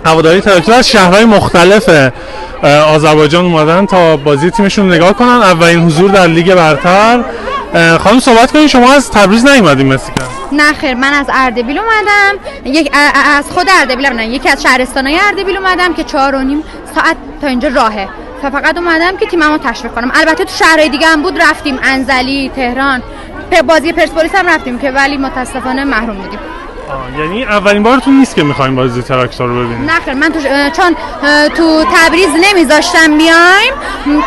هواداری تراکتور از شهرهای مختلف آذربایجان اومدن تا بازی تیمشون نگاه کنن. اولین حضور در لیگ برتر. خانم صحبت کنید، شما از تبریز نیومدین مثل که؟ نه خیر، من از اردبیل اومدم. از خود اردبیل نه، یکی از شهرستانهای اردبیل اومدم که 4.5 ساعت تا اینجا راهه. فقط اومدم که تیممو تشویق کنم. البته تو شهرهای دیگه هم بود، رفتیم انزلی، تهران، بازی پرسپولیس هم رفتیم که ولی متاسفانه محروم بودیم. یعنی اولین بارتون نیست که میخوایم بازی تراکتور رو ببینید؟ نه خیر، من چون تو تبریز نمیذاشتم بیایم،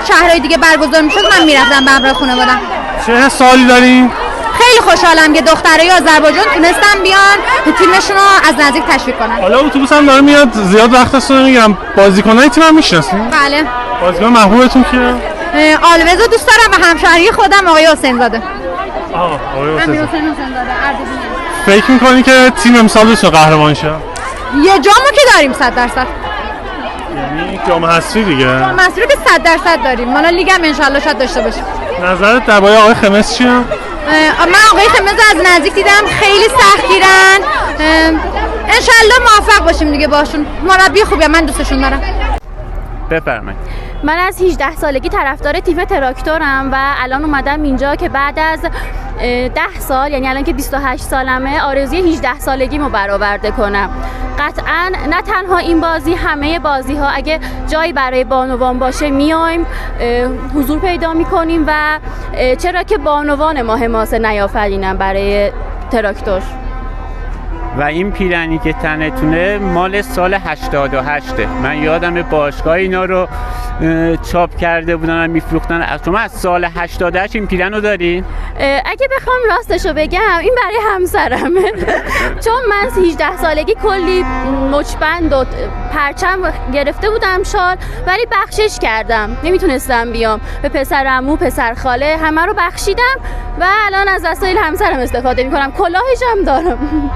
شهرهای دیگه برگزار میشد، من میرفتم به همراه خانواده‌ام. چه سوالی دارین؟ خیلی خوشحالم که دخترای آذربایجان تونستن بیان تیمشون رو از نزدیک تشویق کنن. حالا اتوبوس هم داره میاد، زیاد وقتتون نمیگیرم. بازیکنای تیم هم میشناسین؟ بله. بازیکن محبوبتون کیه؟ آلوز رو دوست دارم و همشهری خودم آقای حسین زاده. آقای حسین حسین. زاده اردبیل. فکر میکنی که تیم امسال بتونه قهرمان شه؟ یه جامو که داریم 100%. یعنی جام حذفی دیگه. جام حذفی رو که 100% داریم. ما لیگ هم ان شاءالله شاید داشته باشیم. نظرت درباره آقای خمس چیه؟ من آقای خمس رو از نزدیک دیدم، خیلی سختگیرن. ان شاءالله موفق باشیم دیگه باشون. مربی خوبیه، من دوستشون دارم. بفرمایید. من از 18 سالگی طرفدار تیم تراکتورم و الان اومدم اینجا که بعد از 10 سال، یعنی الان که 28 سالمه، آرزوی 18 سالگیمو برآورده کنم. قطعاً نه تنها این بازی، همه بازی ها اگه جایی برای بانوان باشه میایم حضور پیدا میکنیم و چرا که بانوان ما حماسه نیافرینن برای تراکتور. و این پیرنی که تنتونه مال سال 88. من یادم باشگاه اینا رو چاپ کرده بودن و میفروختن. شما از سال 88 این پیرن رو دارین؟ اگه بخوام راستشو بگم این برای همسرمه. چون من 18 سالگی کلی مچبند و پرچم گرفته بودم، شال، ولی بخشش کردم، نمیتونستم بیام. به پسر عمو، پسر خاله همه رو بخشیدم و الان از وسایل همسرم استفاده میکنم. کلاهش هم دارم.